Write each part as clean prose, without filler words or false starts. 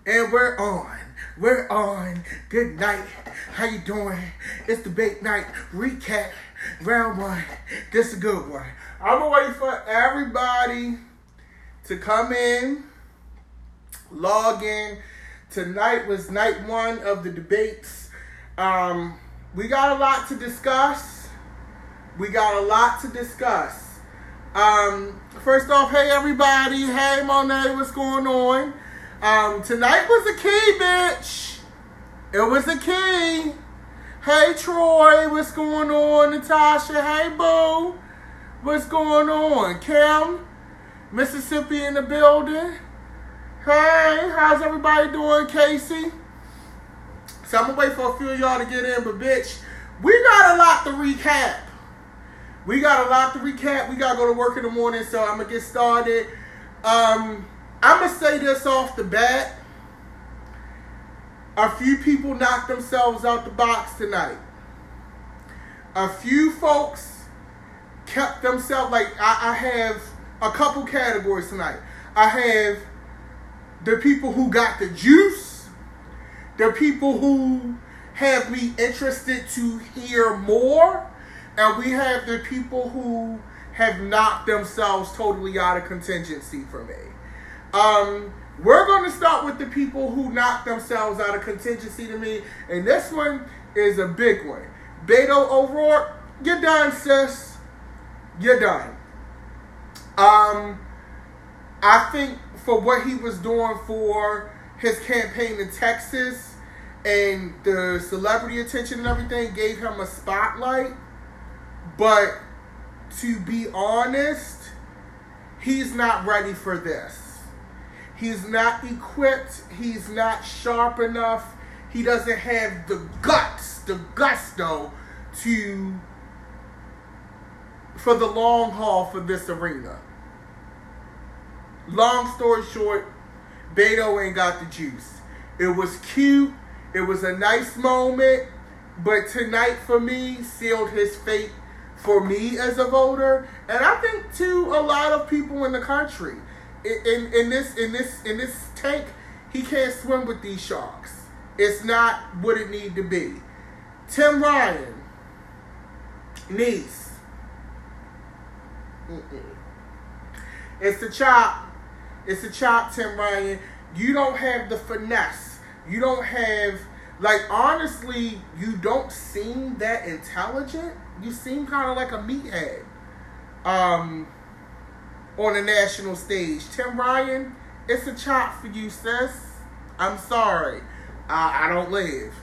And we're on. We're on. Good night. How you doing? It's debate night. Recap. Round one. This is a good one. I'm going to wait for everybody to come in. Log in. Tonight was night one of the debates. We got a lot to discuss. First off, hey everybody. Hey Monet, what's going on? Tonight was a key, bitch. It was a key. Hey Troy, what's going on? Natasha, hey boo. What's going on? Kim, Mississippi in the building. Hey, how's everybody doing? Casey? So I'm gonna wait for a few of y'all to get in, but bitch, we got a lot to recap. We gotta go to work in the morning, so I'm gonna get started. I'm gonna say this off the bat. A few people knocked themselves out the box tonight. A few folks kept themselves, like, I have a couple categories tonight. I have the people who got the juice, the people who have me interested to hear more, and we have the people who have knocked themselves totally out of contingency for me. We're going to start with the people who knocked themselves out of contingency to me, and this one is a big one. Beto O'Rourke, you're done, sis. You're done. I think for what he was doing for his campaign in Texas and the celebrity attention and everything gave him a spotlight. But to be honest, he's not ready for this. He's not equipped. He's not sharp enough. He doesn't have the guts, the gusto for the long haul for this arena. Long story short, Beto ain't got the juice. It was cute. It was a nice moment. But tonight for me sealed his fate for me as a voter. And I think to a lot of people in the country. In this tank, he can't swim with these sharks. It's not what it need to be. Tim Ryan. Niece. It's a chop. It's a chop, Tim Ryan. You don't have the finesse. You don't have, like, honestly, you don't seem that intelligent. You seem kind of like a meathead. On the national stage. Tim Ryan, it's a chop for you, sis. I'm sorry. I don't live.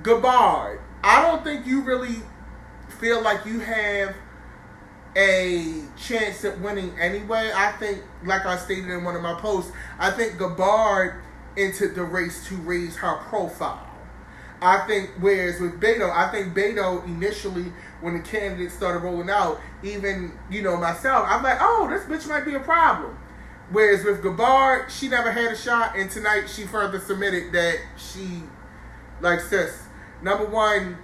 Gabbard, I don't think you really feel like you have a chance at winning anyway. I think, like I stated in one of my posts, I think Gabbard entered the race to raise her profile. I think, whereas with Beto, I think Beto initially, when the candidates started rolling out, even, myself, I'm like, oh, this bitch might be a problem. Whereas with Gabbard, she never had a shot, and tonight she further submitted that she, like, sis, number one,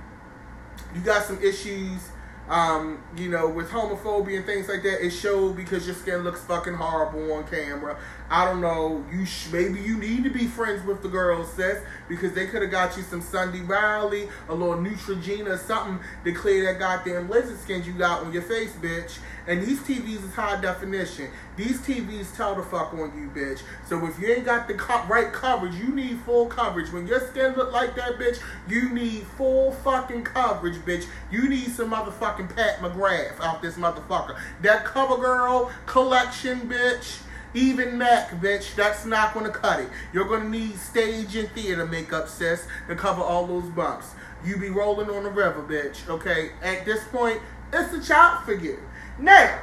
you got some issues, with homophobia and things like that. It showed because your skin looks fucking horrible on camera. I don't know. Maybe you need to be friends with the girls, sis, because they could have got you some Sunday Riley, a little Neutrogena or something to clear that goddamn lizard skin you got on your face, bitch. And these TVs is high definition. These TVs tell the fuck on you, bitch. So if you ain't got the right coverage, you need full coverage. When your skin look like that, bitch, you need full fucking coverage, bitch. You need some motherfucking Pat McGrath out this motherfucker. That CoverGirl collection, bitch. Even Mac, bitch, that's not going to cut it. You're going to need stage and theater makeup, sis, to cover all those bumps. You be rolling on the river, bitch, okay? At this point, it's a chop for you. Now,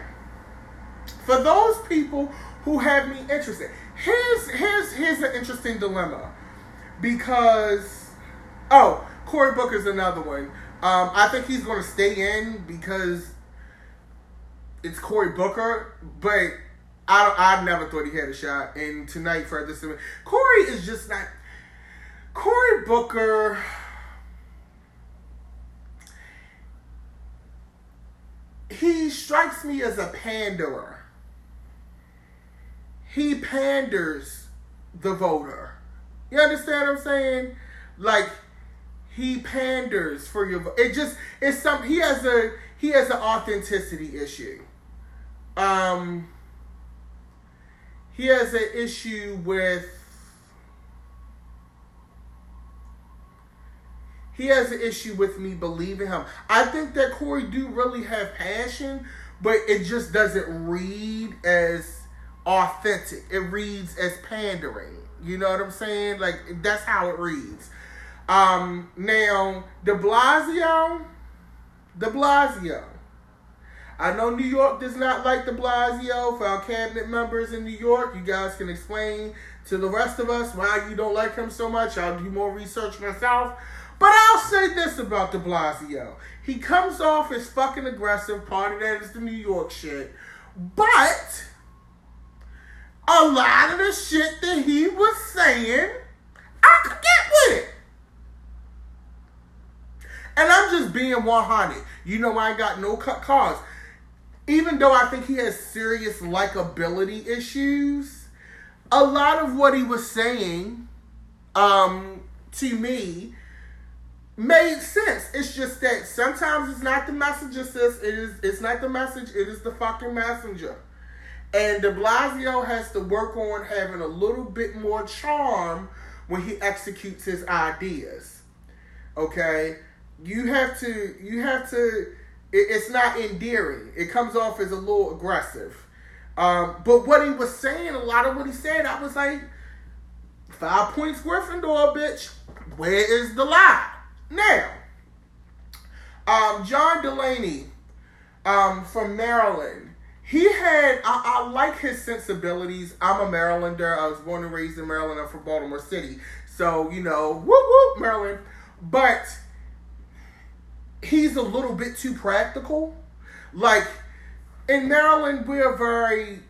for those people who have me interested, here's an interesting dilemma. Because, Cory Booker's another one. I think he's going to stay in because it's Cory Booker, but I never thought he had a shot. And tonight, further submit. Cory is just not. Cory Booker. He strikes me as a panderer. He panders the voter. You understand what I'm saying? Like, he panders for your. It's some. He has an authenticity issue. He has an issue with. He has an issue with me believing him. I think that Cory do really have passion, but it just doesn't read as authentic. It reads as pandering. You know what I'm saying? Like, that's how it reads. Now, de Blasio. I know New York does not like de Blasio. For our cabinet members in New York, you guys can explain to the rest of us why you don't like him so much. I'll do more research myself. But I'll say this about de Blasio. He comes off as fucking aggressive. Part of that is the New York shit. But a lot of the shit that he was saying, I could get with it. And I'm just being 100. You know, I ain't got no cut cards. Even though I think he has serious likability issues, a lot of what he was saying, to me, made sense. It's just that sometimes it's not the messenger, sis. It's not the message. It is the fucking messenger. And de Blasio has to work on having a little bit more charm when he executes his ideas. Okay? You have to, it's not endearing. It comes off as a little aggressive. But what he was saying, a lot of what he said, I was like, 5 points Gryffindor, bitch. Where is the lie? Now, John Delaney, from Maryland, he had, I like his sensibilities. I'm a Marylander. I was born and raised in Maryland. I'm from Baltimore City. So, you know, whoop, whoop, Maryland. But he's a little bit too practical. Like, in Maryland, we're very,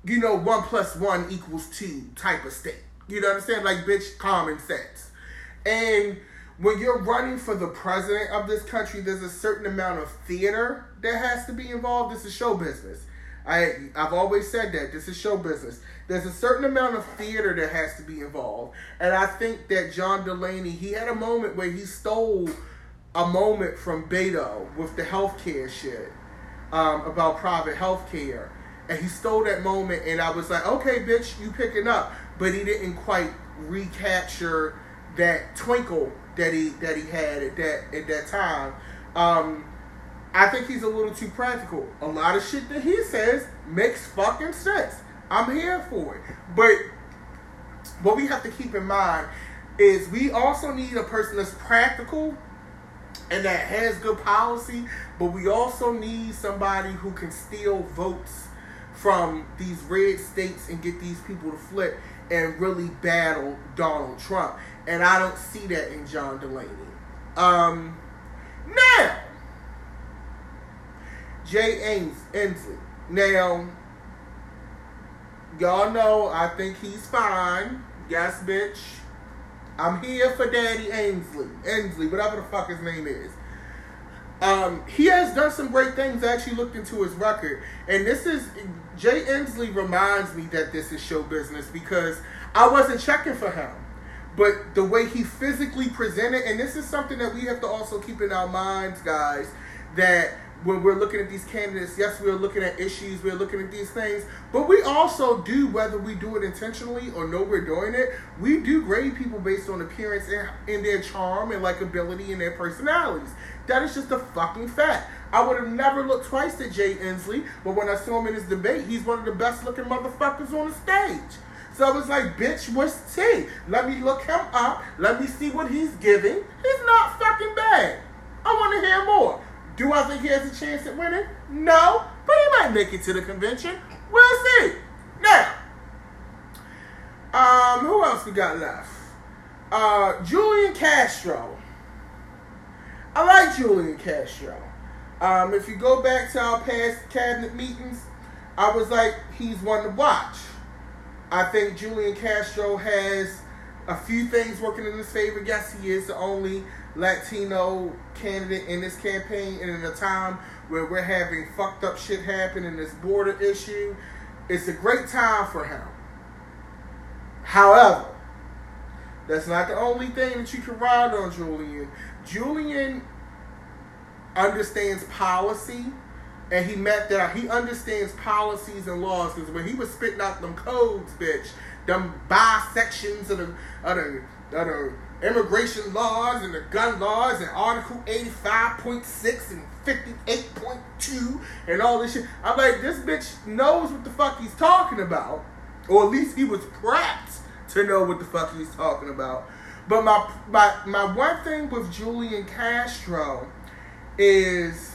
1 + 1 = 2 type of state. You know what I'm saying? Like, bitch, common sense. And when you're running for the president of this country, there's a certain amount of theater that has to be involved. This is show business. I've always said that. This is show business. There's a certain amount of theater that has to be involved. And I think that John Delaney, he had a moment where he stole a moment from Beto with the healthcare shit, about private healthcare. And he stole that moment, and I was like, okay, bitch, you picking up. But he didn't quite recapture that twinkle that he had at that time. I think he's a little too practical. A lot of shit that he says makes fucking sense. I'm here for it. But what we have to keep in mind is we also need a person that's practical and that has good policy, but we also need somebody who can steal votes from these red states and get these people to flip and really battle Donald Trump. And I don't see that in John Delaney. Now, Jay Inslee. Now, y'all know I think he's fine. Yes, bitch. I'm here for Daddy Inslee, whatever the fuck his name is. He has done some great things. I actually looked into his record. And Jay Inslee reminds me that this is show business because I wasn't checking for him. But the way he physically presented, and this is something that we have to also keep in our minds, guys, that when we're looking at these candidates, yes, we're looking at issues, we're looking at these things, but we also do, whether we do it intentionally or know we're doing it, we do grade people based on appearance and their charm and likability and their personalities. That is just a fucking fact. I would have never looked twice at Jay Inslee, but when I saw him in his debate, he's one of the best looking motherfuckers on the stage. So I was like, bitch, what's T? Let me look him up. Let me see what he's giving. He's not fucking bad. I want to hear more. Do I think he has a chance at winning? No, but he might make it to the convention. We'll see. Now, who else we got left? Julian Castro. I like Julian Castro. If you go back to our past cabinet meetings, I was like, he's one to watch. I think Julian Castro has a few things working in his favor. Yes, he is the only Latino candidate in this campaign, and in a time where we're having fucked up shit happen in this border issue, it's a great time for him. However, That's not the only thing that you can ride on, Julian. Julian understands policy, and he understands policies and laws, because when he was spitting out them codes, bitch, them bisections of the immigration laws and the gun laws and Article 85.6 and 58.2 and all this shit, I'm like, this bitch knows what the fuck he's talking about, or at least he was prepped to know what the fuck he's talking about. But my one thing with Julian Castro is,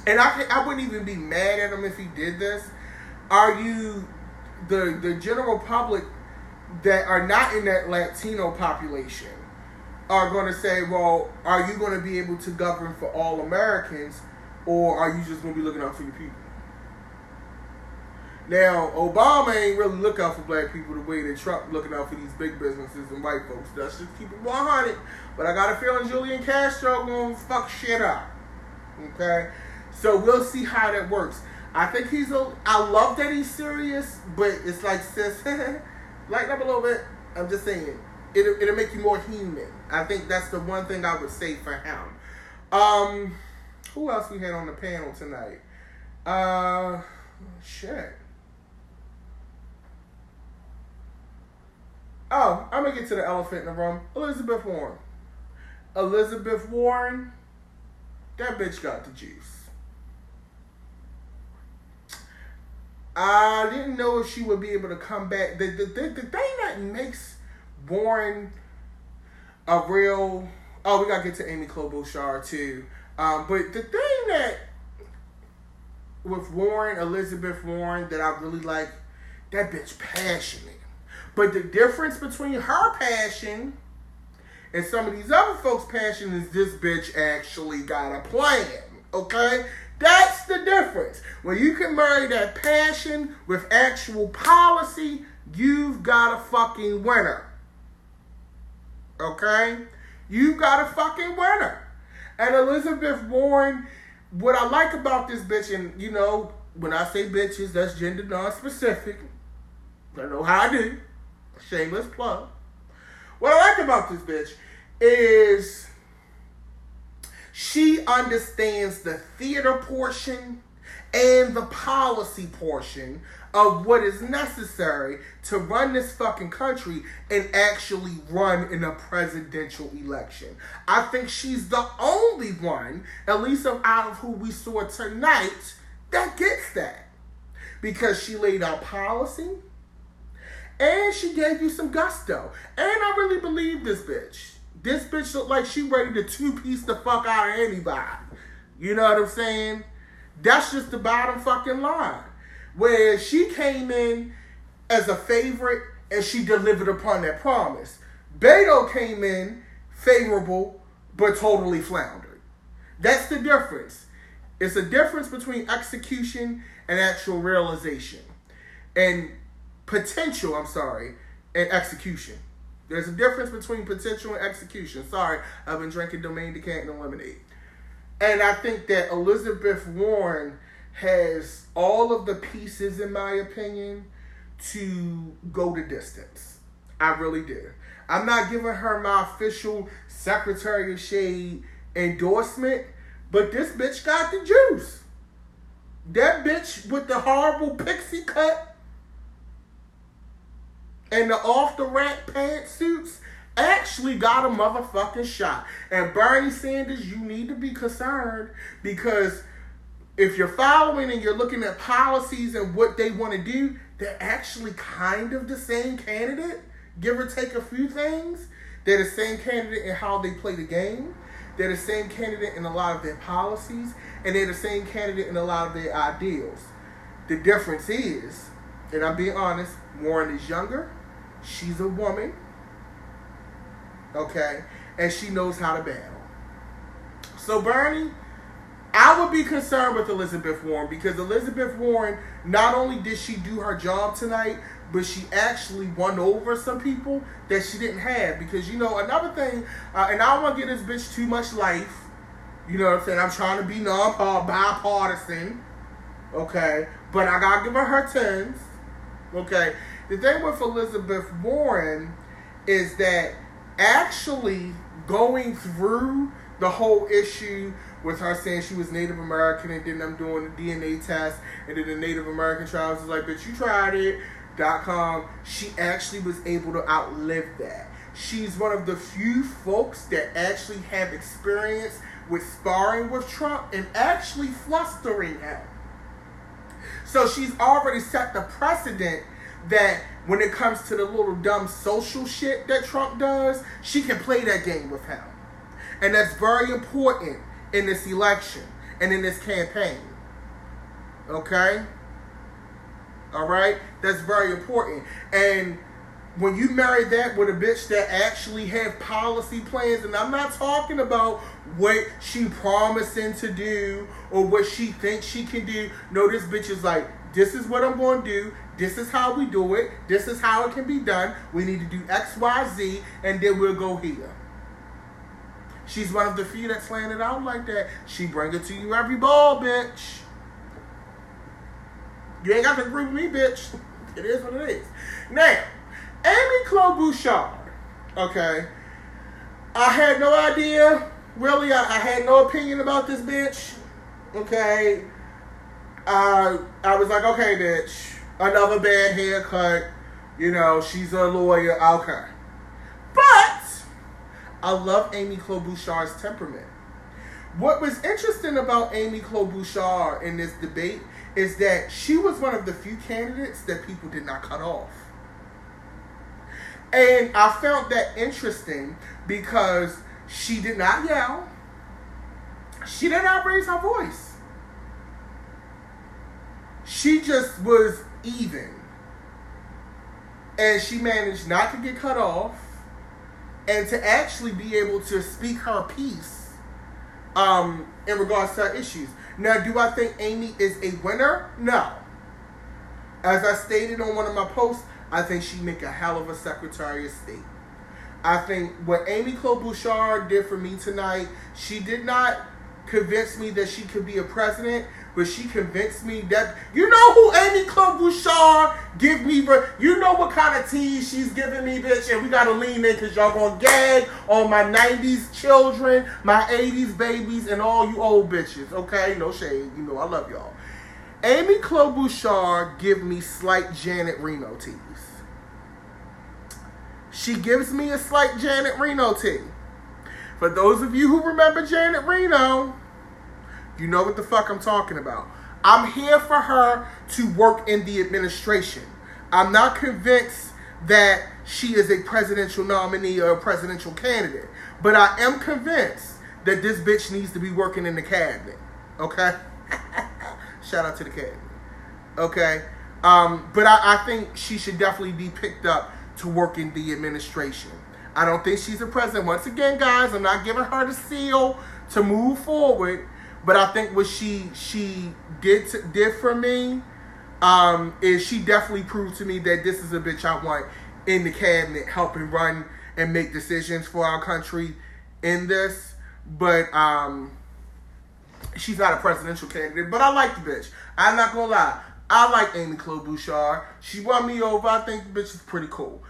and I wouldn't even be mad at him if he did this. Are you the general public that are not in that Latino population are going to say, well, are you going to be able to govern for all Americans, or are you just going to be looking out for your people? Now, Obama ain't really look out for black people the way that Trump looking out for these big businesses and white folks. Let's just keep it 100. But I got a feeling Julian Castro going to fuck shit up. Okay? So we'll see how that works. I think I love that he's serious, but it's like, sis, lighten up a little bit. I'm just saying, it'll make you more human. I think that's the one thing I would say for him. Who else we had on the panel tonight? Shit. Oh, I'm going to get to the elephant in the room. Elizabeth Warren. Elizabeth Warren, that bitch got the juice. I didn't know if she would be able to come back. The thing that makes Warren a real... Oh, we got to get to Amy Klobuchar, too. But the thing that... with Warren, Elizabeth Warren, that I really like, that bitch passionate. But the difference between her passion and some of these other folks' passion is this bitch actually got a plan, okay? That's the difference. When you can marry that passion with actual policy, you've got a fucking winner, okay? You've got a fucking winner. And Elizabeth Warren, what I like about this bitch, and you know, when I say bitches, that's gender non-specific. I know how I do. Shameless plug. What I like about this bitch is she understands the theater portion and the policy portion of what is necessary to run this fucking country and actually run in a presidential election. I think she's the only one, at least out of who we saw tonight, that gets that. Because she laid out policy, and she gave you some gusto. And I really believe this bitch. This bitch look like she ready to two-piece the fuck out of anybody. You know what I'm saying? That's just the bottom fucking line. Where she came in as a favorite and she delivered upon that promise. Beto came in favorable but totally floundered. That's the difference. It's a difference between execution and actual realization. And potential, and execution. There's a difference between potential and execution. Sorry, I've been drinking Domaine Decanting and lemonade. And I think that Elizabeth Warren has all of the pieces, in my opinion, to go the distance. I really do. I'm not giving her my official Secretary of Shade endorsement, but this bitch got the juice. That bitch with the horrible pixie cut and the off-the-rack pantsuits actually got a motherfucking shot. And Bernie Sanders, you need to be concerned, because if you're following and you're looking at policies and what they want to do, they're actually kind of the same candidate, give or take a few things. They're the same candidate in how they play the game. They're the same candidate in a lot of their policies. And they're the same candidate in a lot of their ideals. The difference is, and I'm being honest, Warren is younger. She's a woman, okay, and she knows how to battle. So Bernie, I would be concerned with Elizabeth Warren, because Elizabeth Warren, not only did she do her job tonight, but she actually won over some people that she didn't have. Because, you know, another thing, and I don't want to give this bitch too much life, you know what I'm saying, I'm trying to be bipartisan, okay, but I gotta give her 10s, okay. The thing with Elizabeth Warren is that actually going through the whole issue with her saying she was Native American and then them doing the DNA test and then the Native American trials was like, bitch, you tried it.com. She actually was able to outlive that. She's one of the few folks that actually have experience with sparring with Trump and actually flustering him. So she's already set the precedent that when it comes to the little dumb social shit that Trump does, she can play that game with him. And that's very important in this election and in this campaign. Okay? All right? That's very important. And when you marry that with a bitch that actually have policy plans, and I'm not talking about what she promising to do or what she thinks she can do. No, this bitch is like, this is what I'm going to do. This is how we do it. This is how it can be done. We need to do X, Y, Z, and then we'll go here. She's one of the few that's laying it out like that. She bring it to you every ball, bitch. You ain't got to agree with me, bitch. It is what it is. Now, Amy Klobuchar, okay, I had no idea, really, I had no opinion about this bitch, okay. I was like, okay, bitch, another bad haircut, you know, she's a lawyer, okay. But I love Amy Klobuchar's temperament. What was interesting about Amy Klobuchar in this debate is that she was one of the few candidates that people did not cut off. And I found that interesting because she did not yell. She did not raise her voice. She just was even. And she managed not to get cut off and to actually be able to speak her piece in regards to her issues. Now, do I think Amy is a winner? No. As I stated on one of my posts, I think she'd make a hell of a Secretary of State. I think what Amy Klobuchar did for me tonight, she did not convince me that she could be a president, but she convinced me that, you know who Amy Klobuchar give me, you know what kind of tease she's giving me, bitch, and we gotta lean in because y'all gonna gag on my 90s children, my 80s babies, and all you old bitches, okay? No shade, you know I love y'all. Amy Klobuchar give me slight Janet Reno tease. She gives me a slight Janet Reno tea. For those of you who remember Janet Reno, you know what the fuck I'm talking about. I'm here for her to work in the administration. I'm not convinced that she is a presidential nominee or a presidential candidate. But I am convinced that this bitch needs to be working in the cabinet. Okay? Shout out to the cabinet. Okay? But I think she should definitely be picked up to work in the administration. I don't think she's a president. Once again, guys, I'm not giving her the seal to move forward. But I think what she did for me is she definitely proved to me that this is a bitch I want in the cabinet helping run and make decisions for our country in this. But she's not a presidential candidate. But I like the bitch. I'm not going to lie. I like Amy Klobuchar. She won me over. I think the bitch is pretty cool.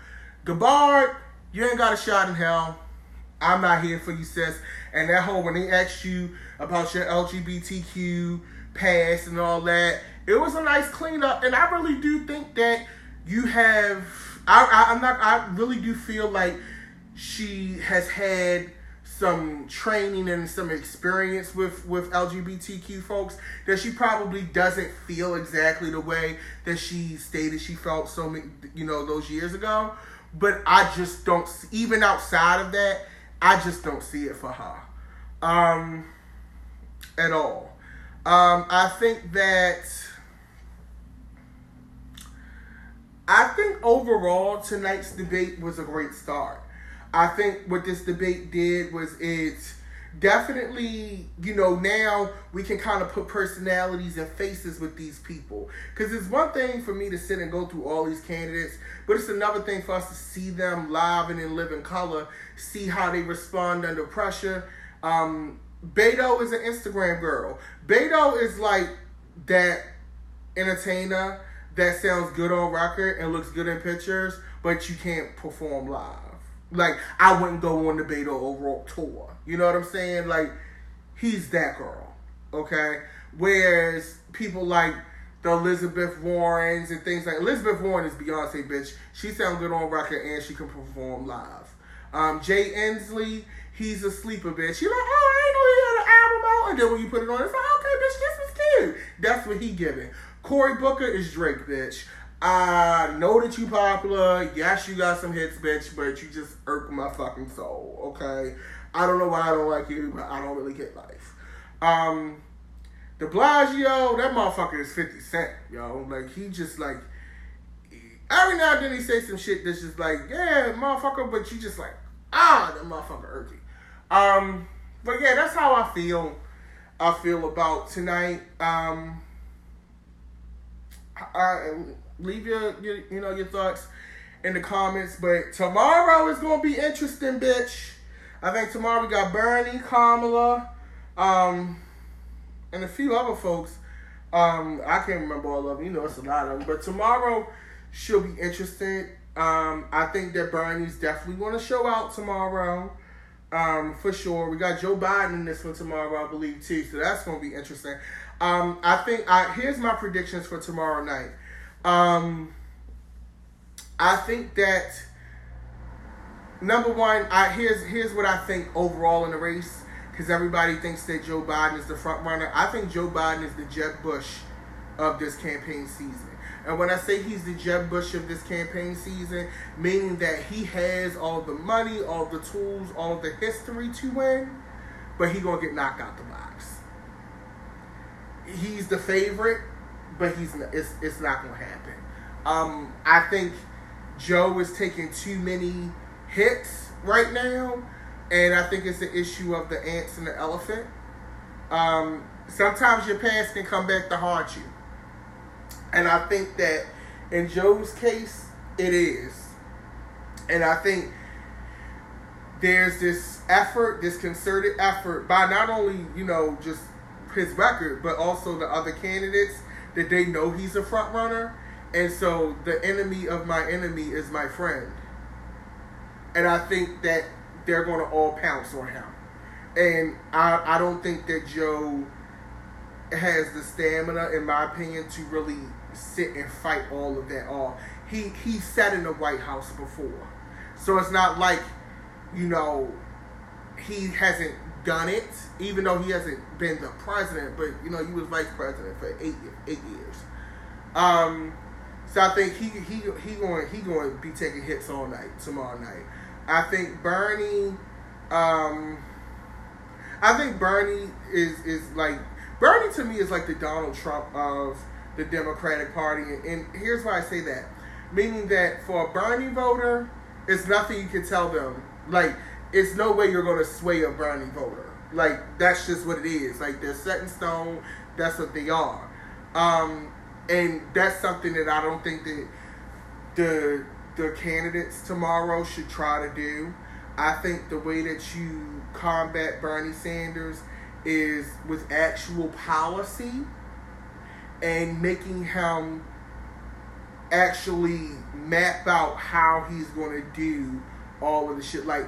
Gabbard, you ain't got a shot in hell. I'm not here for you, sis. And that whole, when they asked you about your LGBTQ past and all that, it was a nice cleanup. And I really do think that you have, I really do feel like she has had some training and some experience with LGBTQ folks, that she probably doesn't feel exactly the way that she stated she felt so many, those years ago. But I just don't, even outside of that, I just don't see it for her at all. I think overall tonight's debate was a great start. I think what this debate did was it definitely, now we can kind of put personalities and faces with these people. Because it's one thing for me to sit and go through all these candidates, but it's another thing for us to see them live and in living color, see how they respond under pressure. Beto is an Instagram girl. Beto is like that entertainer that sounds good on record and looks good in pictures, but you can't perform live. Like, I wouldn't go on the Beto O'Rourke tour. You know what I'm saying? Like, he's that girl, okay? Whereas people like the Elizabeth Warrens and things like... Elizabeth Warren is Beyonce, bitch. She sounds good on record and she can perform live. Jay Inslee, he's a sleeper, bitch. You're like, oh, I ain't know he had an album out. And then when you put it on, it's like, okay, bitch, this is cute. That's what he giving. Cory Booker is Drake, bitch. I know that you popular. Yes, you got some hits, bitch, but you just irk my fucking soul, okay? I don't know why I don't like you, but I don't really get life. The Blasio, that motherfucker is 50 Cent, yo. Like, he just, like, every now and then he say some shit that's just like, yeah, motherfucker, but you just like, that motherfucker irky. But yeah, that's how I feel about tonight. Leave your thoughts in the comments. But tomorrow is gonna be interesting, bitch. I think tomorrow we got Bernie, Kamala, and a few other folks. I can't remember all of them. You know, it's a lot of them. But tomorrow should be interesting. I think that Bernie's definitely going to show out tomorrow. For sure. We got Joe Biden in this one tomorrow, I believe, too. So that's going to be interesting. I think here's my predictions for tomorrow night. I think that number one, here's what I think overall in the race, because everybody thinks that Joe Biden is the front runner. I think Joe Biden is the Jeb Bush of this campaign season. And when I say he's the Jeb Bush of this campaign season, meaning that he has all the money, all the tools, all the history to win, but he's going to get knocked out the box. He's the favorite, but it's not going to happen. I think Joe is taking too many hits right now, and I think it's the issue of the ants and the elephant. Sometimes your past can come back to haunt you. And I think that in Joe's case, it is. And I think there's this effort, this concerted effort by not only, just his record, but also the other candidates that they know he's a front runner. And so the enemy of my enemy is my friend. And I think that they're going to all pounce on him. And I don't think that Joe has the stamina, in my opinion, to really sit and fight all of that off. He sat in the White House before. So it's not like, he hasn't done it, even though he hasn't been the president, but, he was vice president for 8 years. So I think he going to be taking hits all night, tomorrow night. I think Bernie is like, Bernie to me is like the Donald Trump of the Democratic Party. And here's why I say that. Meaning that for a Bernie voter, it's nothing you can tell them. Like, it's no way you're going to sway a Bernie voter. Like, that's just what it is. Like, they're set in stone. That's what they are. And that's something that I don't think that the candidates tomorrow should try to do. I think the way that you combat Bernie Sanders is with actual policy and making him actually map out how he's going to do all of the shit. Like,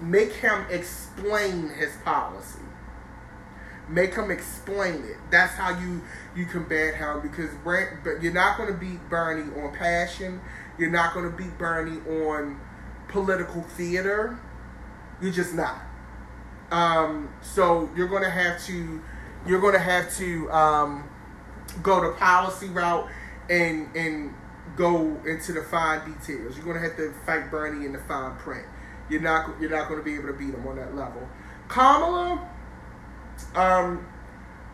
make him explain his policy. Make him explain it. That's how you combat him, because you're not going to beat Bernie on passion. You're not going to beat Bernie on political theater. You're just not. So you're going to have to go the policy route and go into the fine details. You're going to have to fight Bernie in the fine print. You're not going to be able to beat him on that level. Kamala,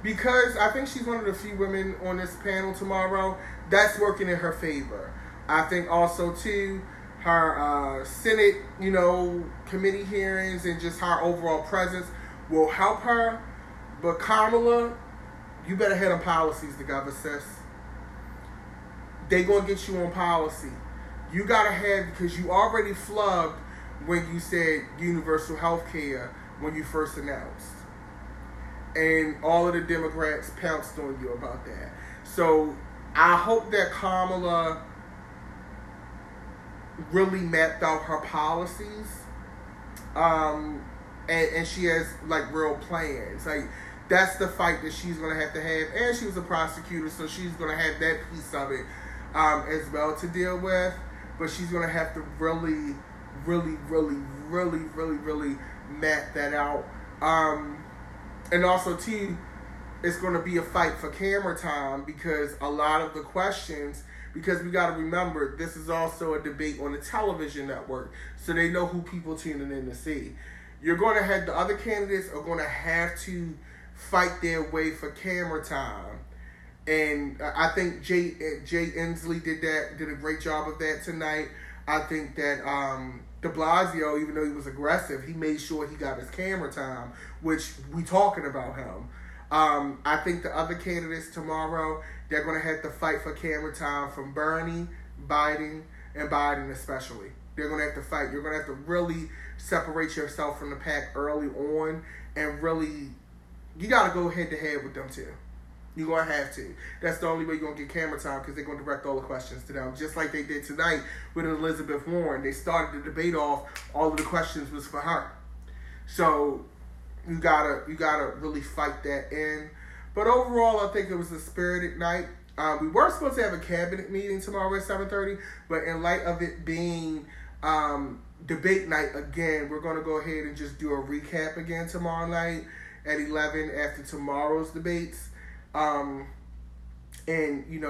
because I think she's one of the few women on this panel tomorrow, that's working in her favor. I think also too, her Senate, committee hearings and just her overall presence will help her. But Kamala, you better have them policies together, sis. They gonna get you on policy. You gotta have, because you already flubbed when you said universal health care when you first announced. And all of the Democrats pounced on you about that. So I hope that Kamala really mapped out her policies, and she has like real plans. Like that's the fight that she's gonna have to have, and she was a prosecutor, so she's gonna have that piece of it as well to deal with. But she's gonna have to really map that out. And also too, it's gonna be a fight for camera time because a lot of the questions. Because we got to remember, this is also a debate on the television network, so they know who people tuning in to see. You're going to have the other candidates are going to have to fight their way for camera time, and I think Jay Inslee did a great job of that tonight. I think that Blasio, even though he was aggressive, he made sure he got his camera time, which we talking about him. I think the other candidates tomorrow, they're going to have to fight for camera time from Bernie, Biden, and Biden especially. They're going to have to fight. You're going to have to really separate yourself from the pack early on and really, you got to go head to head with them too. You're going to have to. That's the only way you're going to get camera time because they're going to direct all the questions to them. Just like they did tonight with Elizabeth Warren. They started the debate off, all of the questions was for her. So you gotta really fight that in. But overall, I think it was a spirited night. We were supposed to have a cabinet meeting tomorrow at 7:30, but in light of it being debate night again, we're going to go ahead and just do a recap again tomorrow night at 11 after tomorrow's debates. And,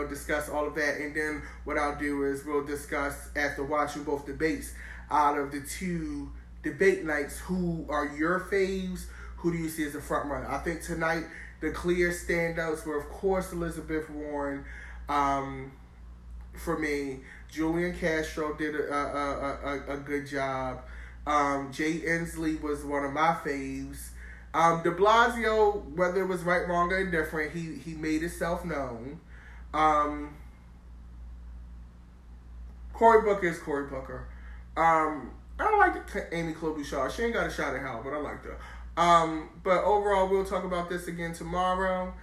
discuss all of that. And then what I'll do is we'll discuss, after watching both debates, out of the two debate nights, who are your faves? Who do you see as a front runner? I think tonight the clear standouts were, of course, Elizabeth Warren. For me, Julian Castro did a good job. Jay Inslee was one of my faves. De Blasio, whether it was right, wrong, or indifferent, he made himself known. Cory Booker is Cory Booker. I don't like Amy Klobuchar. She ain't got a shot at hell, but I liked her. But overall, we'll talk about this again tomorrow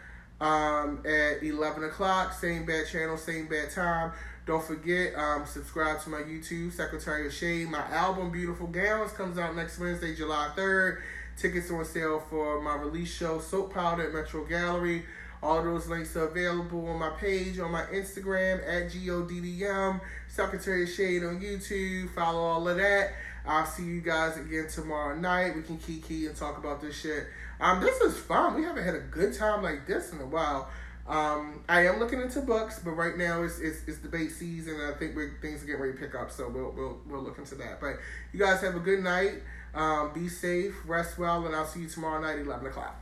at 11 o'clock. Same bad channel, same bad time. Don't forget, subscribe to my YouTube, Secretary of Shade. My album, Beautiful Gowns, comes out next Wednesday, July 3rd. Tickets on sale for my release show, Soap Powder at Metro Gallery. All those links are available on my page, on my Instagram, at GODDM, Secretary of Shade on YouTube. Follow all of that. I'll see you guys again tomorrow night. We can kiki and talk about this shit. This is fun. We haven't had a good time like this in a while. I am looking into books, but right now it's debate season, and I think things are getting ready to pick up. So we'll look into that. But you guys have a good night. Be safe, rest well, and I'll see you tomorrow night at 11 o'clock.